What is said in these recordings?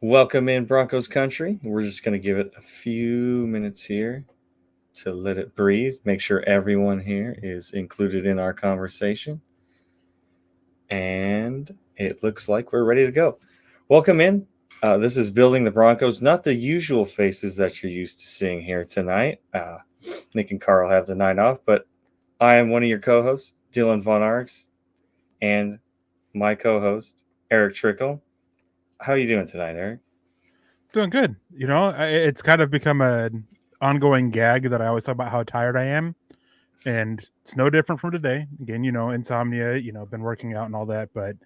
Welcome in Broncos country. We're just going to give it a few minutes here to let it breathe. Make sure everyone here is included in our conversation. And it looks like we're ready to go. Welcome in. This is Building the Broncos, not the usual faces that you're used to seeing here tonight. Nick and Carl have the night off, but I am one of your co-hosts, Dylan Von Arx, and my co-host, Erick Trickel. How are you doing tonight, Erick? Doing good. It's kind of become an ongoing gag that I always talk about how tired I am. And it's no different from today. Again, insomnia, been working out and all that, but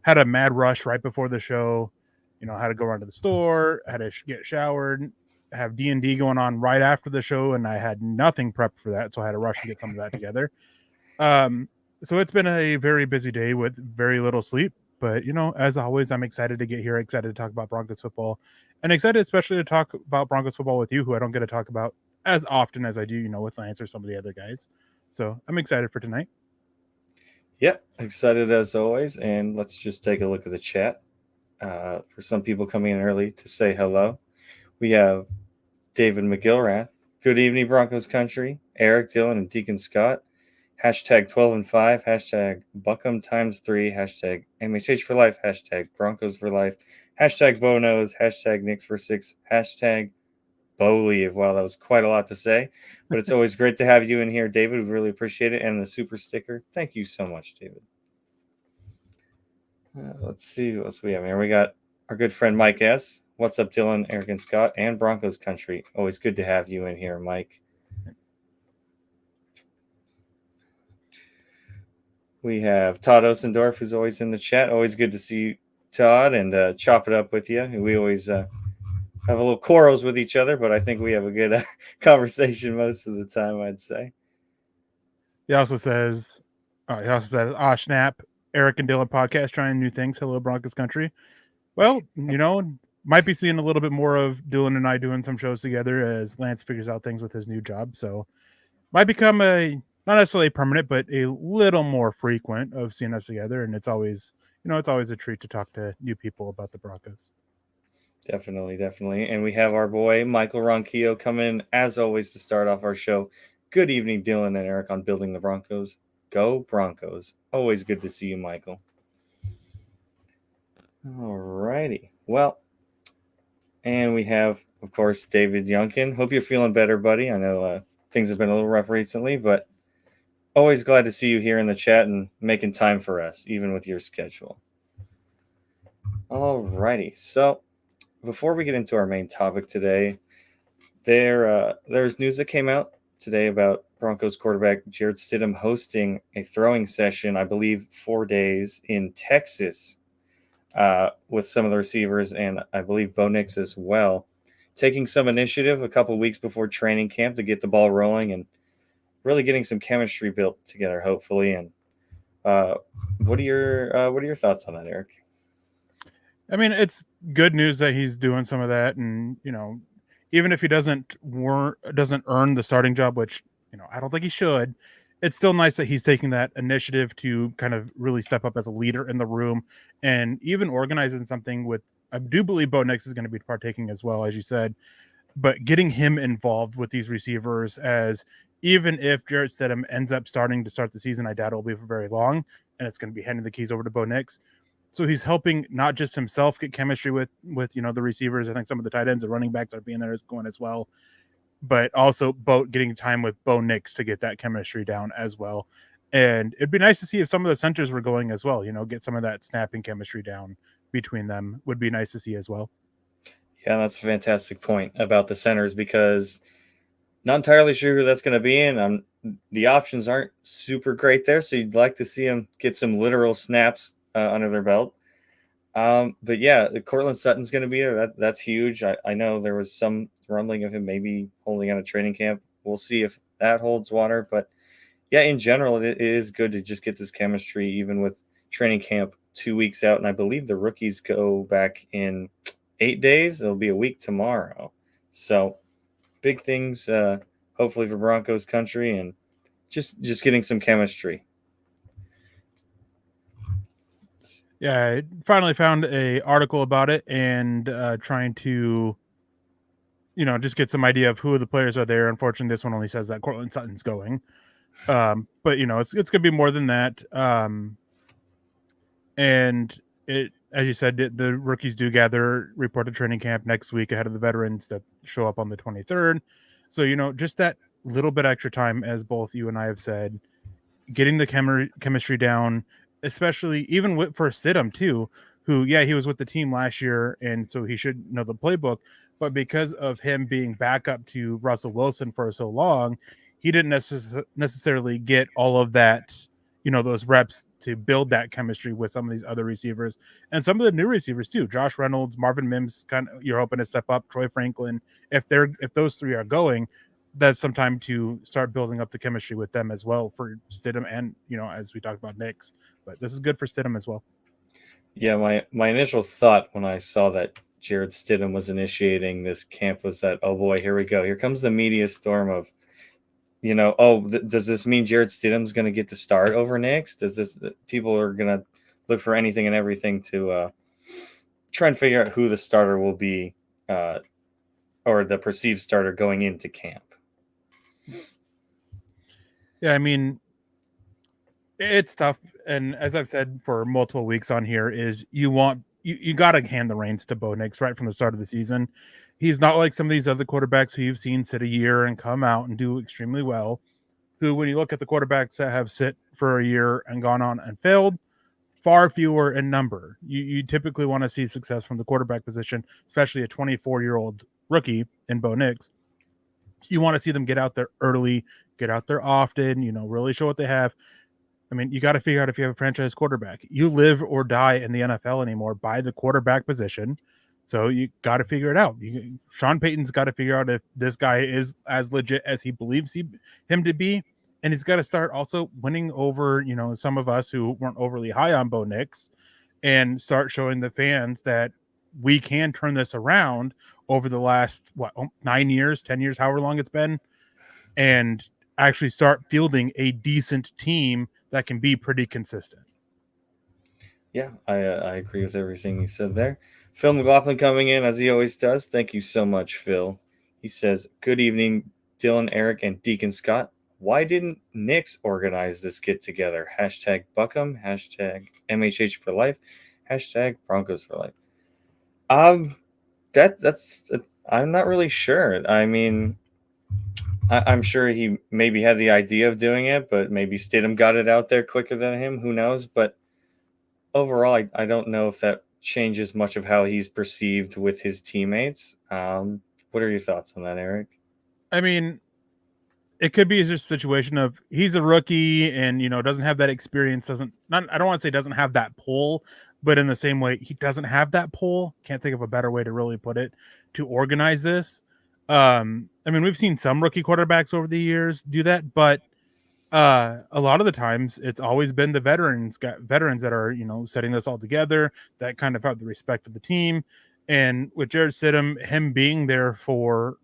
had a mad rush right before the show. Had to go run to the store, had to get showered, have D&D going on right after the show, and I had nothing prepped for that, so I had to rush and get some of that together. So it's been a very busy day with very little sleep. But as always, I'm excited to get here, excited to talk about Broncos football, and excited especially to talk about Broncos football with you, who I don't get to talk about as often as I do, with Lance or some of the other guys. So I'm excited for tonight. Yep, excited as always. And let's just take a look at the chat. For some people coming in early to say hello, we have David McGillrath. Good evening, Broncos country. Erick, Dylan, and Deacon Scott. Hashtag 12 and 5. Hashtag Buckham times 3. Hashtag MHH for life. Hashtag Broncos for life. Hashtag Bo knows. Hashtag Knicks for 6. Hashtag Bo leave. Wow, that was quite a lot to say. But it's always great to have you in here, David. We really appreciate it. And the super sticker. Thank you so much, David. Let's see what else we have here. We got our good friend Mike S. What's up, Dylan, Erick, and Scott, and Broncos country? Always good to have you in here, Mike. We have Todd Osendorf, who's always in the chat. Always good to see you, Todd, and chop it up with you. We always have a little quarrels with each other, but I think we have a good conversation most of the time, I'd say. He also says, snap, Erick and Dylan podcast trying new things. Hello, Broncos country. Well, might be seeing a little bit more of Dylan and I doing some shows together as Lance figures out things with his new job. So might become not necessarily permanent, but a little more frequent of seeing us together. And it's always a treat to talk to new people about the Broncos. Definitely. And we have our boy Michael Ronquillo coming as always to start off our show. Good evening, Dylan and Erick on Building the Broncos. Go Broncos. Always good to see you, Michael. Alrighty. Well, and we have, of course, David Yunkin. Hope you're feeling better, buddy. I know things have been a little rough recently, but always glad to see you here in the chat and making time for us, even with your schedule. Alrighty. So before we get into our main topic today, there's news that came out today about Broncos quarterback Jarrett Stidham hosting a throwing session, I believe 4 days in Texas with some of the receivers and I believe Bo Nix as well, taking some initiative a couple weeks before training camp to get the ball rolling and really getting some chemistry built together, hopefully. And what are your thoughts on that, Erick? I mean, it's good news that he's doing some of that, and even if he doesn't earn the starting job, which I don't think he should, it's still nice that he's taking that initiative to kind of really step up as a leader in the room and even organizing something with. I do believe Bo Nix is going to be partaking as well, as you said, but getting him involved with these receivers, as even if Jarrett Stidham ends up starting to start the season, I doubt it'll be for very long, and it's going to be handing the keys over to Bo Nix. So he's helping not just himself get chemistry with the receivers. I think some of the tight ends and running backs are being there going as well, but also getting time with Bo Nix to get that chemistry down as well. And it'd be nice to see if some of the centers were going as well. Get some of that snapping chemistry down between them would be nice to see as well. Yeah, that's a fantastic point about the centers because not entirely sure who that's going to be, and the options aren't super great there. So you'd like to see them get some literal snaps under their belt. But yeah, the Cortland Sutton's going to be there. That's huge. I know there was some rumbling of him maybe holding out a training camp. We'll see if that holds water. But yeah, in general, it is good to just get this chemistry, even with training camp 2 weeks out. And I believe the rookies go back in 8 days. It'll be a week tomorrow. So big things, hopefully for Broncos country, and just getting some chemistry. Yeah, I finally found a article about it and trying to, just get some idea of who the players are there. Unfortunately, this one only says that Cortland Sutton's going. But it's gonna be more than that. And it, as you said, the rookies do report to training camp next week ahead of the veterans that show up on the 23rd. So just that little bit extra time, as both you and I have said, getting the chemistry down, especially even for Stidham too, who he was with the team last year, and so he should know the playbook. But because of him being back up to Russell Wilson for so long, he didn't necessarily get all of that, those reps to build that chemistry with some of these other receivers and some of the new receivers too. Josh Reynolds, Marvin Mims, you're hoping to step up. Troy Franklin, if those three are going, that's some time to start building up the chemistry with them as well for Stidham and, as we talked about Knicks. But this is good for Stidham as well. Yeah, my initial thought when I saw that Jarrett Stidham was initiating this camp was that, oh boy, here we go. Here comes the media storm of, does this mean Jarrett Stidham's going to get the start over Knicks? People are going to look for anything and everything to try and figure out who the starter will be, or the perceived starter going into camp. Yeah, I mean, it's tough, and as I've said for multiple weeks on here, is you got to hand the reins to Bo Nix right from the start of the season. He's not like some of these other quarterbacks who you've seen sit a year and come out and do extremely well. Who, when you look at the quarterbacks that have sit for a year and gone on and failed, far fewer in number. You typically want to see success from the quarterback position, especially a 24-year-old rookie in Bo Nix. You want to see them get out there early, get out there often, really show what they have. I mean, you got to figure out if you have a franchise quarterback. You live or die in the NFL anymore by the quarterback position. So you got to figure it out. Sean Payton's got to figure out if this guy is as legit as he believes him to be. And he's got to start also winning over, some of us who weren't overly high on Bo Nix and start showing the fans that we can turn this around over the last, 9 years, 10 years, however long it's been, and actually start fielding a decent team that can be pretty consistent. Yeah, I agree with everything you said there. Phil McLaughlin coming in as he always does. Thank you so much, Phil. He says, "Good evening, Dylan, Eric, and Deacon Scott. Why didn't Knicks organize this get together? Hashtag Buckham. Hashtag MHH for life. Hashtag Broncos for life." That's I'm not really sure. I mean, I'm sure he maybe had the idea of doing it, but maybe Stidham got it out there quicker than him. Who knows? But overall, I don't know if that changes much of how he's perceived with his teammates. What are your thoughts on that, Eric? I mean, it could be just a situation of he's a rookie and doesn't have that experience. I don't want to say doesn't have that pull, but in the same way, he doesn't have that pull. Can't think of a better way to really put it to organize this. I mean, we've seen some rookie quarterbacks over the years do that, but a lot of the times it's always been the veterans that are setting this all together, that kind of have the respect of the team. And with Jarrett Stidham, him being there for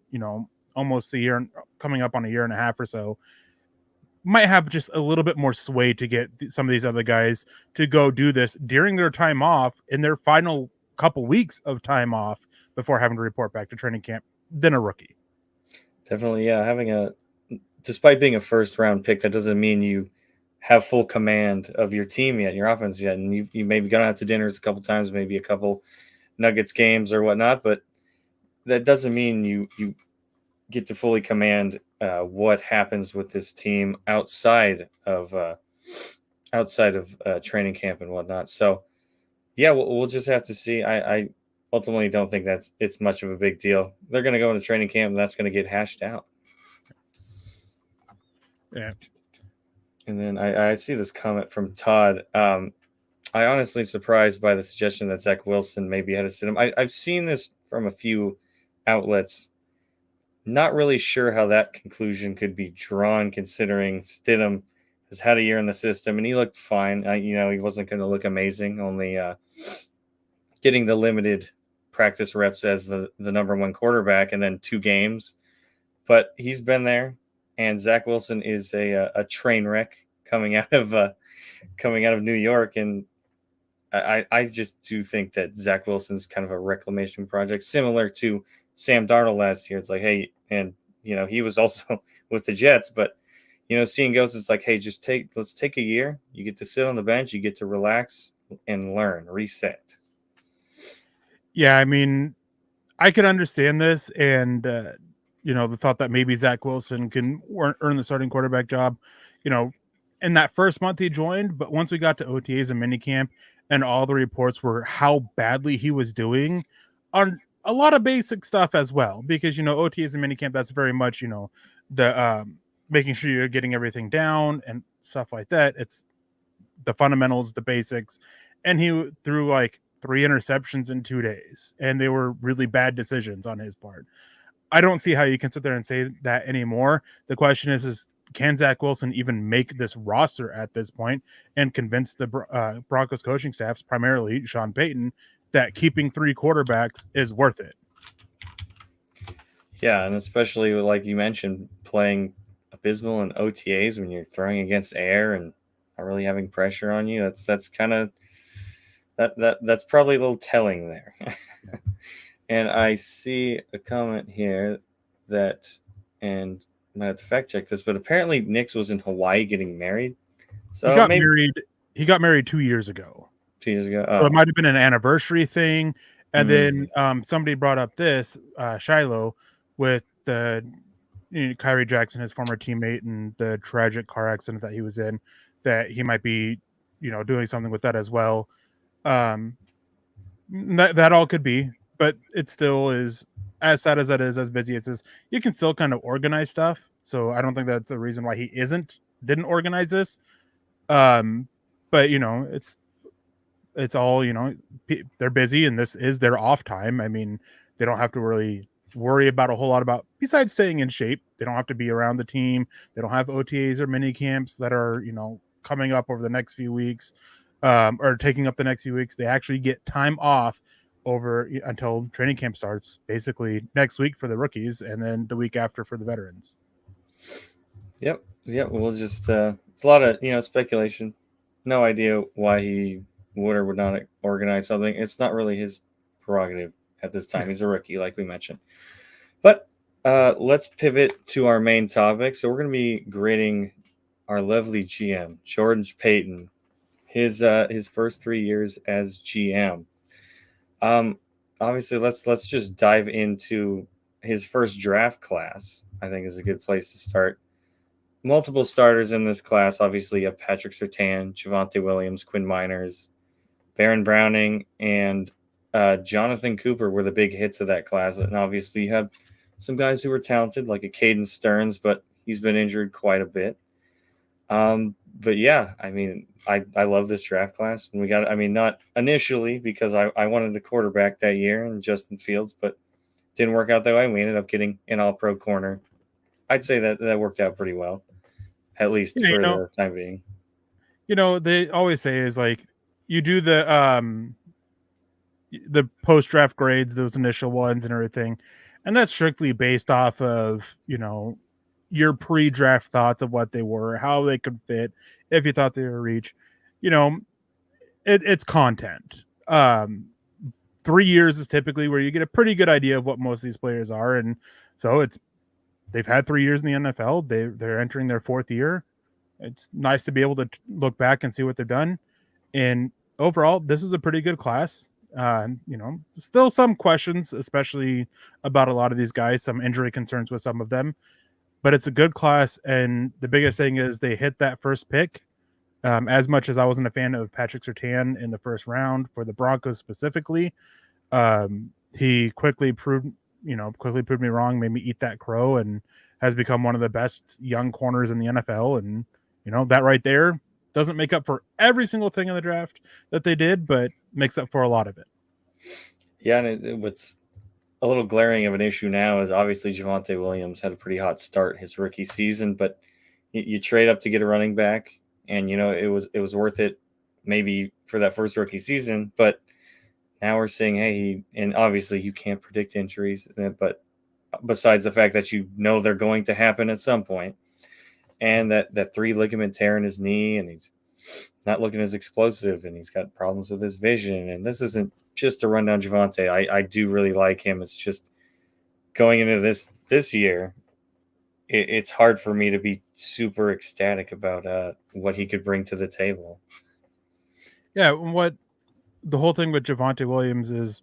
almost a year, coming up on a year and a half or so, might have just a little bit more sway to get some of these other guys to go do this during their time off, in their final couple weeks of time off before having to report back to training camp, than a rookie. Definitely, yeah. Despite being a first round pick, that doesn't mean you have full command of your team yet, your offense yet, and you maybe gone out to dinners a couple times, maybe a couple Nuggets games or whatnot, but that doesn't mean you get to fully command what happens with this team outside of training camp and whatnot. So, yeah, we'll just have to see. I ultimately don't think it's much of a big deal. They're going to go into training camp, and that's going to get hashed out. Yeah. And then I see this comment from Todd. I honestly surprised by the suggestion that Zach Wilson maybe had to sit him. I've seen this from a few outlets. Not really sure how that conclusion could be drawn, considering Stidham has had a year in the system and he looked fine. He wasn't going to look amazing, only getting the limited practice reps as the number one quarterback and then 2 games. But he's been there, and Zach Wilson is a train wreck coming out of New York, and I just do think that Zach Wilson's kind of a reclamation project, similar to Sam Darnold last year. It's like, hey, and he was also with the Jets, but seeing goes, it's like, hey, let's take a year. You get to sit on the bench, you get to relax and learn, reset. Yeah, I mean, I can understand this, and the thought that maybe Zach Wilson can earn the starting quarterback job, in that first month he joined. But once we got to OTAs and minicamp, and all the reports were how badly he was doing on a lot of basic stuff as well, because OTAs and minicamp, that's very much the making sure you're getting everything down and stuff like that. It's the fundamentals, the basics, and he threw like 3 interceptions in 2 days, and they were really bad decisions on his part. I don't see how you can sit there and say that anymore. The question is can Zach Wilson even make this roster at this point and convince the Broncos coaching staffs, primarily Sean Paton, that keeping 3 quarterbacks is worth it? Yeah, and especially like you mentioned, playing abysmal in OTAs when you're throwing against air and not really having pressure on you. That's kind of that's probably a little telling there. And I see a comment here that, and I might have to fact check this, but apparently Nix was in Hawaii getting married. So he got married 2 years ago. 2 years ago. So it might have been an anniversary thing. And then somebody brought up this Shiloh with the Kyrie Jackson, his former teammate, and the tragic car accident that he was in, that he might be, doing something with that as well. That all could be, but it still is, as sad as that is, as busy as it is, you can still kind of organize stuff. So I don't think that's a reason why he didn't organize this. But it's all, they're busy, and this is their off time. I mean, they don't have to really worry about a whole lot about, besides staying in shape. They don't have to be around the team. They don't have OTAs or mini camps that are, coming up over the next few weeks, or taking up the next few weeks. They actually get time off until training camp starts, basically next week for the rookies, and then the week after for the veterans. Yep. We'll just it's a lot of speculation. No idea why he would or would not organize something. It's not really his prerogative at this time. He's a rookie, like we mentioned. But let's pivot to our main topic. So we're going to be grading our lovely GM, George Paton, his first 3 years as GM. Obviously, let's just dive into his first draft class. I think is a good place to start. Multiple starters in this class. Obviously, you have Patrick Surtain, Javonte Williams, Quinn Miners, Baron Browning, and Jonathan Cooper were the big hits of that class. And obviously, you have some guys who were talented, like a Caden Stearns, but he's been injured quite a bit. But yeah, I mean, I love this draft class. And we got, I mean, not initially because I wanted a quarterback that year and Justin Fields, but didn't work out that way. We ended up getting an all-pro corner. I'd say that worked out pretty well, at least for the time being. They always say is like you do the post-draft grades, those initial ones and everything, and that's strictly based off of, your pre-draft thoughts of what they were, how they could fit, if you thought they were reach. It's content. 3 years is typically where you get a pretty good idea of what most of these players are, and so they've had 3 years in the NFL. They're entering their 4th year. It's nice to be able to look back and see what they've done. And overall, this is a pretty good class. Still some questions, especially about a lot of these guys, some injury concerns with some of them, but it's a good class. And the biggest thing is they hit that first pick. As much as I wasn't a fan of Patrick Surtain in the first round for the Broncos specifically, he quickly proved me wrong, made me eat that crow, and has become one of the best young corners in the NFL. And, that right there doesn't make up for every single thing in the draft that they did, but makes up for a lot of it. Yeah, and what's a little glaring of an issue now is obviously Javonte Williams had a pretty hot start his rookie season, but you trade up to get a running back, and it was worth it maybe for that first rookie season, but now we're saying, hey, and obviously you can't predict injuries, but besides the fact that they're going to happen at some point, and that 3 ligament tear in his knee, and he's not looking as explosive, and he's got problems with his vision. And this isn't just to run down Javonte. I do really like him. It's just going into this year, it's hard for me to be super ecstatic about what he could bring to the table. Yeah, what the whole thing with Javonte Williams is,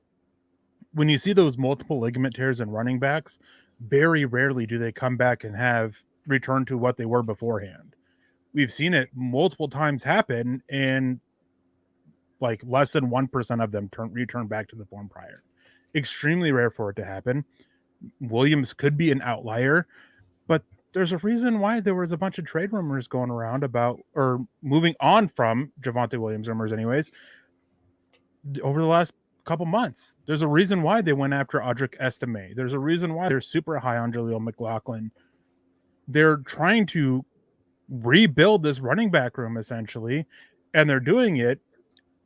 when you see those multiple ligament tears in running backs, very rarely do they come back and have returned to what they were beforehand. We've seen it multiple times happen, and like less than 1% of them return back to the form prior. Extremely rare for it to happen. Williams could be an outlier, but there's a reason why there was a bunch of trade rumors going around about, or moving on from Javonte Williams rumors anyways, over the last couple months. There's a reason why they went after Audric Estime. There's a reason why they're super high on Jaleel McLaughlin. They're trying to rebuild this running back room essentially, and they're doing it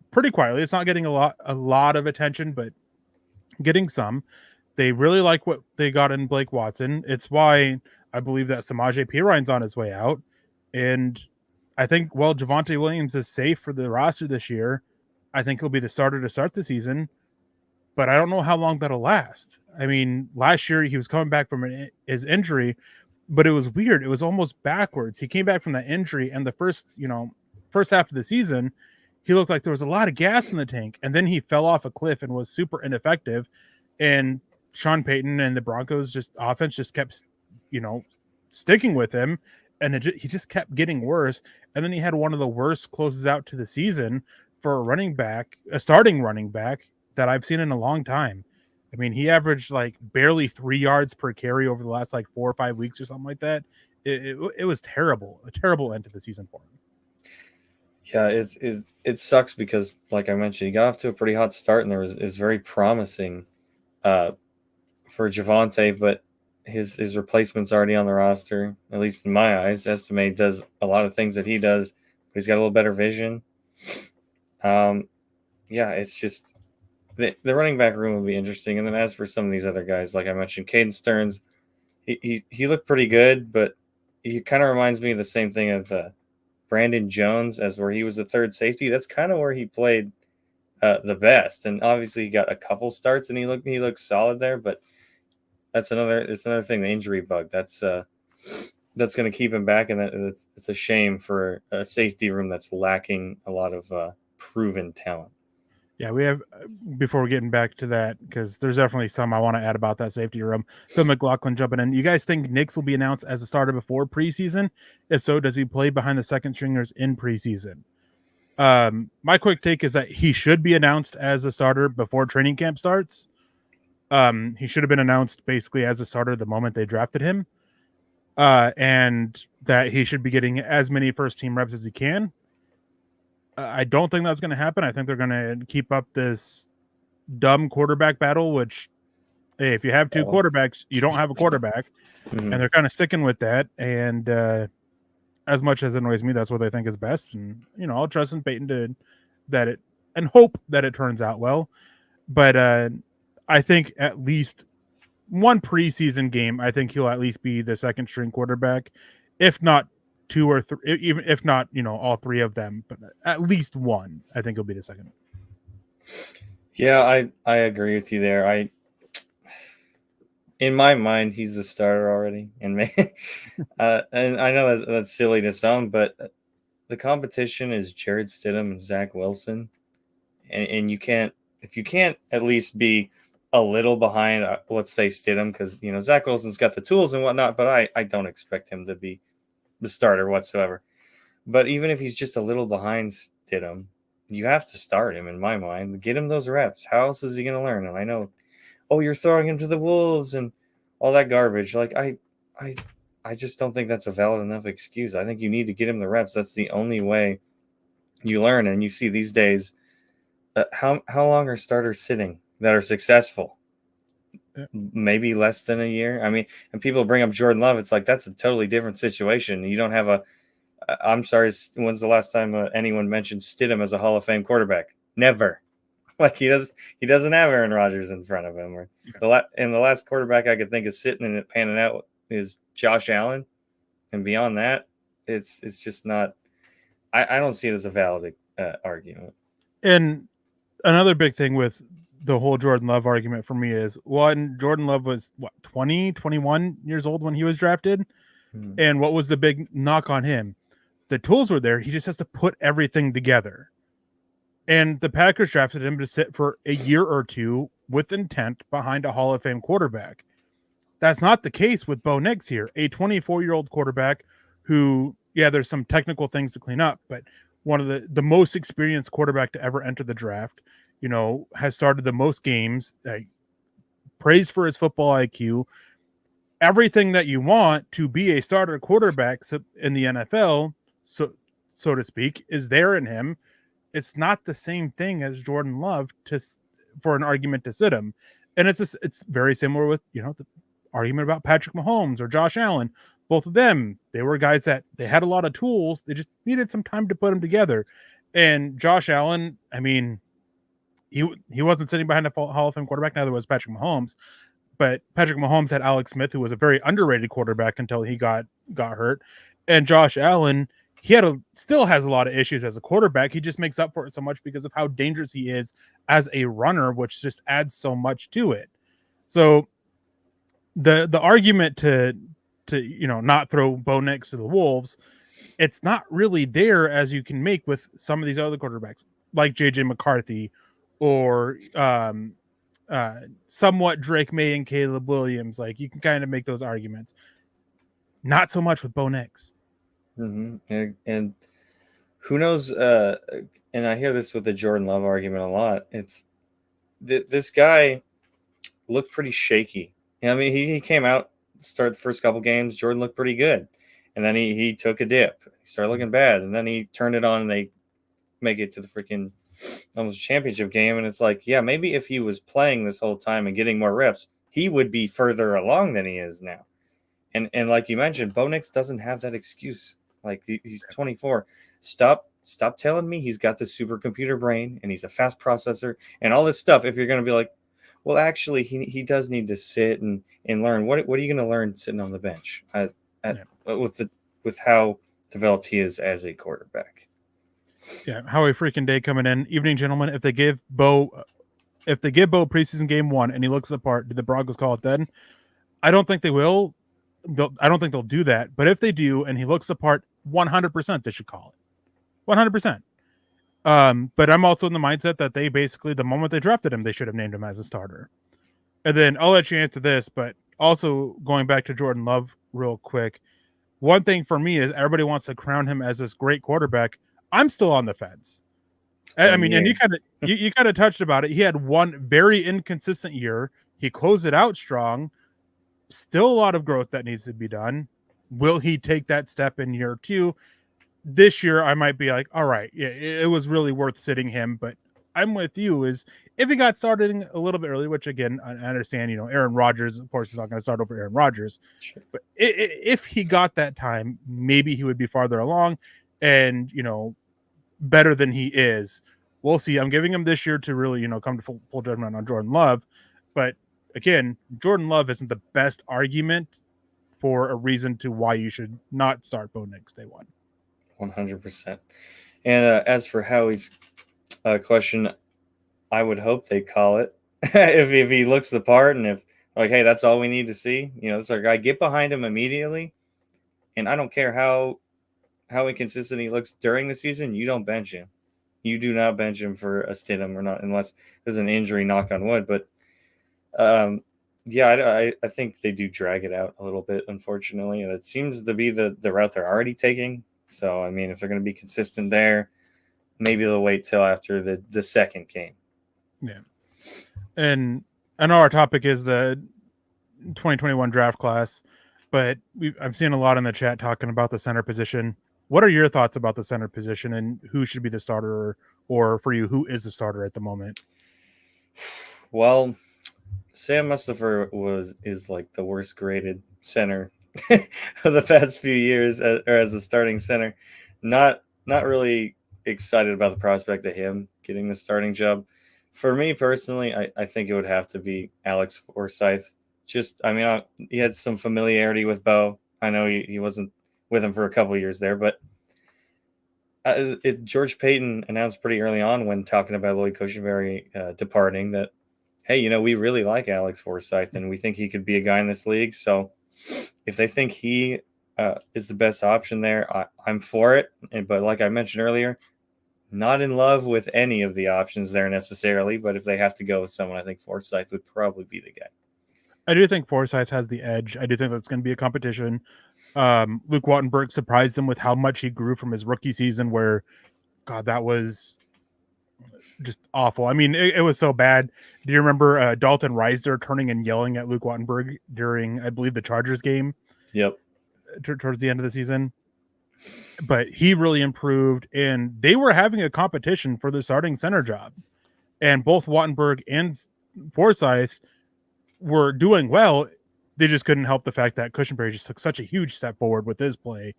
pretty quietly. It's not getting a lot of attention, but getting some. They really like what they got in Blake Watson. It's why I believe that Samaje Perine's on his way out. And I think, well, Javonte Williams is safe for the roster this year. I think he'll be the starter to start the season, but I don't know how long that'll last. I mean, last year he was coming back from his injury, but it was weird. It was almost backwards. He came back from that injury, and the first half of the season, he looked like there was a lot of gas in the tank, and then he fell off a cliff and was super ineffective. And Sean Payton and the Broncos offense just kept, sticking with him, and he just kept getting worse. And then he had one of the worst closes out to the season for a starting running back that I've seen in a long time. I mean, he averaged like barely 3 yards per carry over the last like 4 or 5 weeks or something like that. It was terrible, a terrible end to the season for him. Yeah, it sucks because, like I mentioned, he got off to a pretty hot start, and is very promising for Javonte, but his replacement's already on the roster, at least in my eyes. Estime does a lot of things that he does, but he's got a little better vision. Yeah, it's just the running back room will be interesting. And then as for some of these other guys, like I mentioned, Caden Stearns, he looked pretty good, but he kind of reminds me of the same thing of Brandon Jones, as where he was the third safety. That's kind of where he played the best. And obviously he got a couple starts and he looked solid there, but it's another thing, the injury bug. That's going to keep him back, and it's a shame for a safety room that's lacking a lot of proven talent. Yeah, we have, before we're getting back to that, because there's definitely some I want to add about that safety room. Phil McLaughlin jumping in. You guys think Nix will be announced as a starter before preseason? If so, does he play behind the second stringers in preseason? My quick take is that he should be announced as a starter before training camp starts. He should have been announced basically as a starter the moment they drafted him. And that he should be getting as many first team reps as he can. I don't think that's going to happen. I think they're going to keep up this dumb quarterback battle, which, hey, if you have two quarterbacks, you don't have a quarterback. Mm-hmm. And they're kind of sticking with that. And as much as it annoys me, that's what they think is best. And, I'll trust in Paton and hope that it turns out well. But I think at least one preseason game, I think he'll at least be the second string quarterback, if not two or three, even if not, all three of them, but at least one, I think he'll be the second. Yeah, I agree with you there. In my mind, he's a starter already, and and I know that's silly to some, but the competition is Jarrett Stidham and Zach Wilson, and if you can't at least be a little behind, let's say Stidham, because Zach Wilson's got the tools and whatnot, but I don't expect him to be the starter whatsoever. But even if he's just a little behind Stidham, you have to start him, in my mind. Get him those reps. How else is he going to learn? And I know, you're throwing him to the wolves and all that garbage. Like, I just don't think that's a valid enough excuse. I think you need to get him the reps. That's the only way you learn. And you see these days, how long are starters sitting that are successful? Maybe less than a year. I mean, and people bring up Jordan Love. It's like, that's a totally different situation. You don't have I'm sorry, when's the last time anyone mentioned Stidham as a Hall of Fame quarterback? Never. Like, he doesn't have Aaron Rodgers in front of him. Or the last quarterback I could think of sitting and it panning out is Josh Allen. And beyond that, it's just not I don't see it as a valid argument. And another big thing with the whole Jordan Love argument for me is, one, Jordan Love was 20, 21 years old when he was drafted. And what was the big knock on him? The tools were there. He just has to put everything together. And the Packers drafted him to sit for a year or two with intent behind a Hall of Fame quarterback. That's not the case with Bo Nix here, a 24-year-old quarterback who, yeah, there's some technical things to clean up, but one of the most experienced quarterback to ever enter the draft, has started the most games, praised for his football IQ, everything that you want to be a starter quarterback in the NFL, so to speak, is there in him. It's not the same thing as Jordan Love for an argument to sit him. And it's very similar with, the argument about Patrick Mahomes or Josh Allen. Both of them, they were guys that they had a lot of tools. They just needed some time to put them together. And Josh Allen, I mean, he wasn't sitting behind a Hall of Fame quarterback. Neither was Patrick Mahomes. But Patrick Mahomes had Alex Smith, who was a very underrated quarterback until he got hurt. And Josh Allen, still has a lot of issues as a quarterback. He just makes up for it so much because of how dangerous he is as a runner, which just adds so much to it. So the argument to not throw Bo Nix to the Wolves, it's not really there as you can make with some of these other quarterbacks like JJ McCarthy or somewhat Drake May and Caleb Williams. Like, you can kind of make those arguments. Not so much with Bo Nix. Mm-hmm. And who knows? And I hear this with the Jordan Love argument a lot. It's this guy looked pretty shaky. I mean, he came out, started the first couple games. Jordan looked pretty good, and then he took a dip. He started looking bad, and then he turned it on, and they make it to the freaking almost championship game. And it's like, yeah, maybe if he was playing this whole time and getting more reps, he would be further along than he is now. And like you mentioned, Bo Nix doesn't have that excuse. Like, he's 24. Stop telling me he's got this supercomputer brain and he's a fast processor and all this stuff. If you're going to be like, well, actually, he does need to sit and learn. What are you going to learn sitting on the bench with how developed he is as a quarterback? Yeah, Howie freaking Day coming in. Evening, gentlemen. If they give Bo preseason game 1 and he looks the part, did the Broncos call it then? I don't think they will. I don't think they'll do that. But if they do and he looks the part, 100% they should call it. 100%. But I'm also in the mindset that they basically, the moment they drafted him, they should have named him as a starter. And then I'll let you answer this, but also going back to Jordan Love real quick. One thing for me is everybody wants to crown him as this great quarterback. I'm still on the fence. I mean, yeah. And you kind of touched about it. He had one very inconsistent year. He closed it out strong. Still a lot of growth that needs to be done. Will he take that step in year 2? This year, I might be like, all right, yeah, it was really worth sitting him. But I'm with you. Is if he got started a little bit early, which again, I understand, Aaron Rodgers, of course, is not going to start over Aaron Rodgers. Sure. But if he got that time, maybe he would be farther along and, better than he is. We'll see. I'm giving him this year to really, come to full judgment on Jordan Love. But again, Jordan Love isn't the best argument for a reason to why you should not start Bo Nix day 1. 100%. And as for Howie's question, I would hope they call it if he looks the part, and if like, hey, that's all we need to see. It's our guy. Get behind him immediately. And I don't care how inconsistent he looks during the season. You don't bench him. You do not bench him for a Stidham or not, unless there's an injury. Knock on wood. But yeah, I think they do drag it out a little bit. Unfortunately, and it seems to be the route they're already taking. So, I mean, if they're going to be consistent there, maybe they'll wait till after the second game. Yeah. And I know our topic is the 2021 draft class, but I'm seeing a lot in the chat talking about the center position. What are your thoughts about the center position and who should be the starter, or for you, who is the starter at the moment? Well, Sam Mustipher is like the worst graded center of the past few years as a starting center. Not really excited about the prospect of him getting the starting job. For me personally, I think it would have to be Alex Forsyth. He had some familiarity with Bo. I know he wasn't with him for a couple of years there, but George Paton announced pretty early on when talking about Lloyd Cushenberry departing that, hey, we really like Alex Forsyth and we think he could be a guy in this league. So if they think he is the best option there, I'm for it. But like I mentioned earlier, not in love with any of the options there necessarily. But if they have to go with someone, I think Forsyth would probably be the guy. I do think Forsyth has the edge. I do think that's going to be a competition. Luke Wattenberg surprised him with how much he grew from his rookie season where, God, that was just awful. I mean, it was so bad. Do you remember Dalton Reisner turning and yelling at Luke Wattenberg during, I believe, the Chargers game? Yep. Towards the end of the season. But he really improved, and they were having a competition for the starting center job. And both Wattenberg and Forsyth were doing well. They just couldn't help the fact that Cushenberry just took such a huge step forward with his play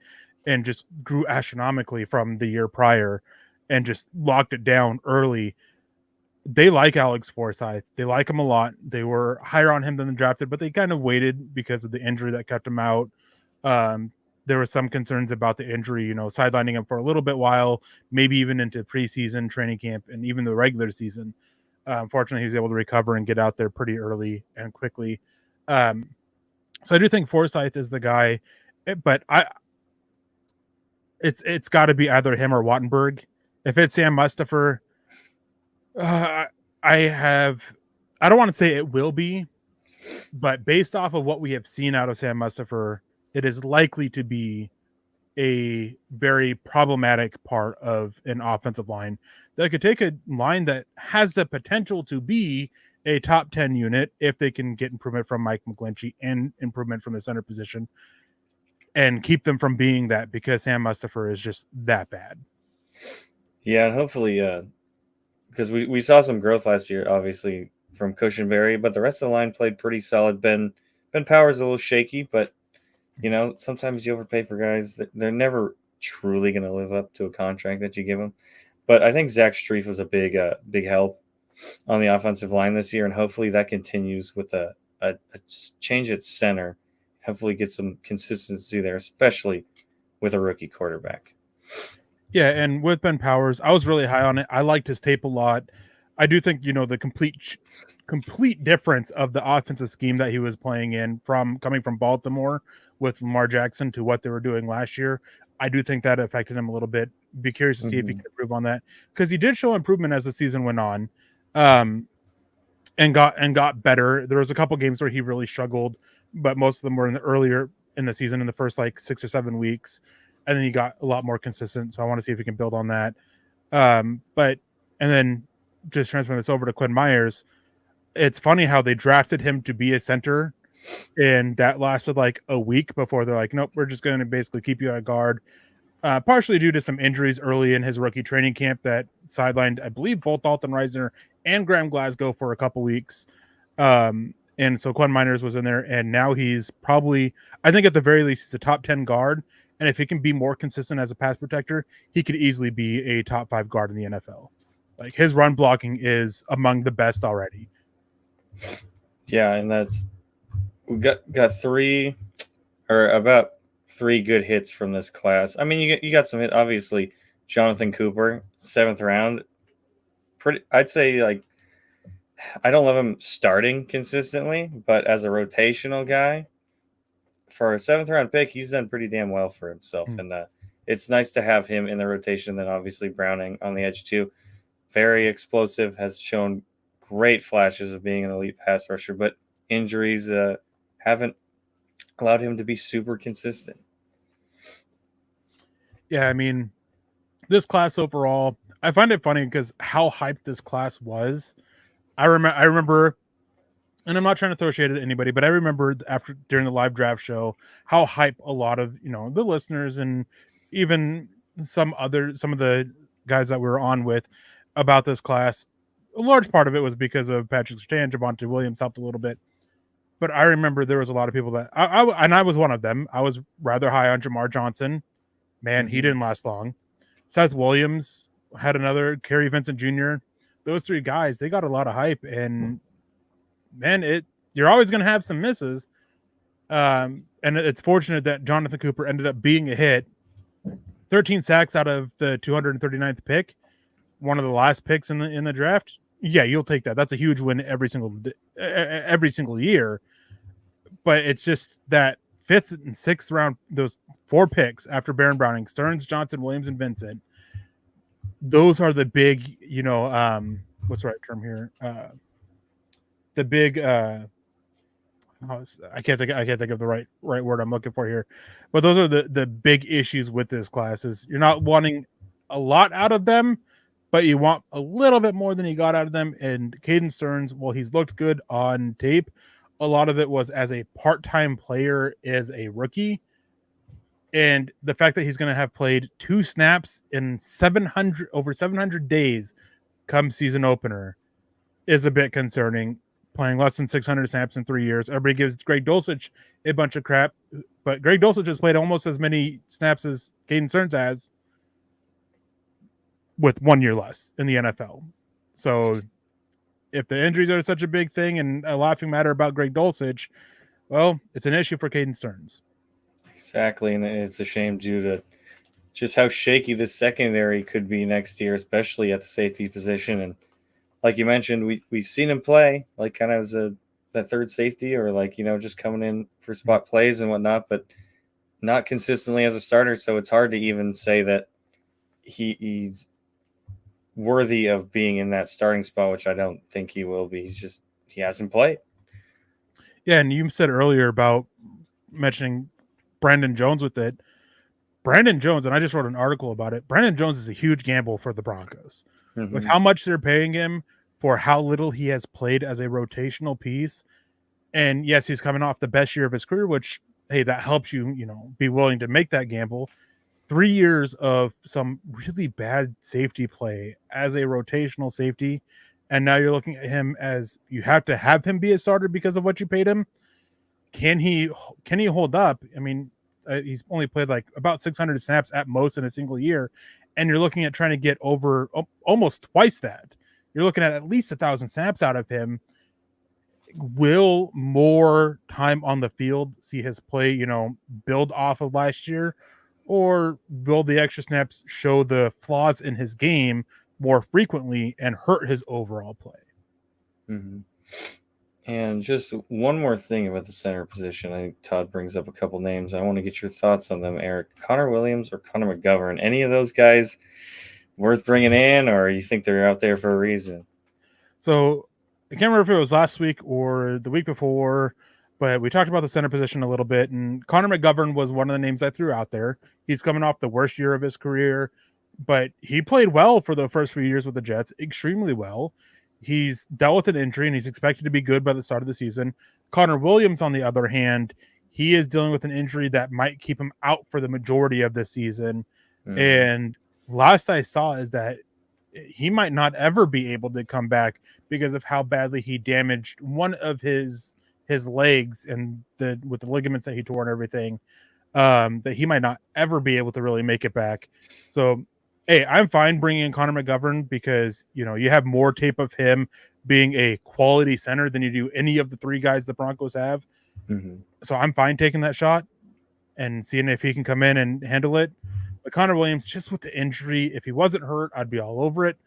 and just grew astronomically from the year prior and just locked it down early. They like Alex Forsyth. They like him a lot. They were higher on him than the drafted, but they kind of waited because of the injury that kept him out. There were some concerns about the injury, sidelining him for a little bit while, maybe even into preseason training camp and even the regular season. Fortunately, he was able to recover and get out there pretty early and quickly. So I do think Forsyth is the guy, but it's got to be either him or Wattenberg. If it's Sam Mustipher, I don't want to say it will be, but based off of what we have seen out of Sam Mustipher, it is likely to be a very problematic part of an offensive line that could take a line that has the potential to be a top 10 unit if they can get improvement from Mike McGlinchey and improvement from the center position and keep them from being that, because Sam Mustipher is just that bad. Yeah, and hopefully, because we saw some growth last year, obviously, from Cushenberry, but the rest of the line played pretty solid. Ben Powers a little shaky, but sometimes you overpay for guys that they're never truly going to live up to a contract that you give them. But I think Zach Strief was a big help on the offensive line this year, and hopefully that continues with a change at center. Hopefully get some consistency there, especially with a rookie quarterback. Yeah, and with Ben Powers, I was really high on it. I liked his tape a lot. I do think, the complete difference of the offensive scheme that he was playing in from coming from Baltimore with Lamar Jackson to what they were doing last year, I do think that affected him a little bit. Be curious to see if he can improve on that, because he did show improvement as the season went on, and got better. There was a couple games where he really struggled, but most of them were earlier in the season, in the first 6 or 7 weeks, and then he got a lot more consistent. So I want to see if he can build on that. And then just transfer this over to Quinn Myers. It's funny how they drafted him to be a center, and that lasted a week before they're like, nope, we're just going to basically keep you at guard. Partially due to some injuries early in his rookie training camp that sidelined, I believe, both Dalton Reisner and Graham Glasgow for a couple weeks. And so Quinn Miners was in there, and now he's probably, I think at the very least, he's a top 10 guard. And if he can be more consistent as a pass protector, he could easily be a top 5 guard in the NFL. His run blocking is among the best already. Yeah, and we got about 3 good hits from this class. I mean, you got some hit. Obviously, Jonathan Cooper, 7th round. I'd say I don't love him starting consistently, but as a rotational guy, for a 7th round pick, he's done pretty damn well for himself. And it's nice to have him in the rotation. Then obviously Browning on the edge too. Very explosive, has shown great flashes of being an elite pass rusher, but injuries haven't allowed him to be super consistent. Yeah, I mean, this class overall, I find it funny because how hyped this class was. I remember, and I'm not trying to throw shade at anybody, but I remember during the live draft show how hype a lot of the listeners and even some of the guys that we were on with about this class. A large part of it was because of Patrick Surtain. Javonte Williams helped a little bit, but I remember there was a lot of people that I was one of them. I was rather high on Jamar Johnson. Man, he didn't last long. Seth Williams had another, Kerry Vincent Jr. Those 3 guys, they got a lot of hype, and man, you're always going to have some misses. And it's fortunate that Jonathan Cooper ended up being a hit. 13 sacks out of the 239th pick, one of the last picks in the draft. Yeah, you'll take that. That's a huge win every single year. But it's just that 5th and 6th round, those 4 picks after Baron Browning, Stearns, Johnson, Williams, and Vincent. Those are the big, what's the right term here? The big, I can't think of the right word I'm looking for here, but those are the big issues with this class. Is you're not wanting a lot out of them, but you want a little bit more than you got out of them. And Caden Stearns, well, he's looked good on tape. A lot of it was as a part-time player as a rookie. And the fact that he's going to have played 2 snaps in over 700 days come season opener is a bit concerning. Playing less than 600 snaps in 3 years. Everybody gives Greg Dulcich a bunch of crap, but Greg Dulcich has played almost as many snaps as Caden Stearns has with 1 year less in the NFL. So if the injuries are such a big thing and a laughing matter about Greg Dulcich, well, it's an issue for Caden Stearns. Exactly, and it's a shame due to just how shaky the secondary could be next year, especially at the safety position. And like you mentioned, we've seen him play like kind of as that third safety or like, just coming in for spot plays and whatnot, but not consistently as a starter. So it's hard to even say that he's worthy of being in that starting spot, which I don't think he will be. He hasn't played. Yeah, and you said earlier about mentioning Brandon Jones with it. Brandon Jones, and I just wrote an article about it. Brandon Jones is a huge gamble for the Broncos. Mm-hmm. With how much they're paying him for how little he has played as a rotational piece. And yes, he's coming off the best year of his career, which, hey, that helps you, be willing to make that gamble. 3 years of some really bad safety play as a rotational safety. And now you're looking at him as you have to have him be a starter because of what you paid him. Can he hold up? I mean, he's only played like about 600 snaps at most in a single year. And you're looking at trying to get over almost twice that. You're looking at least 1,000 snaps out of him. Will more time on the field see his play, build off of last year? Or will the extra snaps show the flaws in his game more frequently and hurt his overall play? Mm-hmm. And just one more thing about the center position. I think Todd brings up a couple names. I want to get your thoughts on them, Eric. Connor Williams or Connor McGovern? Any of those guys worth bringing in, or you think they're out there for a reason? So I can't remember if it was last week or the week before, but we talked about the center position a little bit, and Connor McGovern was one of the names I threw out there. He's coming off the worst year of his career, but he played well for the first few years with the Jets, extremely well. He's dealt with an injury, and he's expected to be good by the start of the season. Connor Williams, on the other hand, he is dealing with an injury that might keep him out for the majority of the season. Mm-hmm. And last I saw is that he might not ever be able to come back because of how badly he damaged one of his legs and with the ligaments that he tore and everything, that he might not ever be able to really make it back. So, hey, I'm fine bringing in Connor McGovern because, you have more tape of him being a quality center than you do any of the 3 guys the Broncos have. Mm-hmm. So I'm fine taking that shot and seeing if he can come in and handle it. But Connor Williams, just with the injury, if he wasn't hurt, I'd be all over it.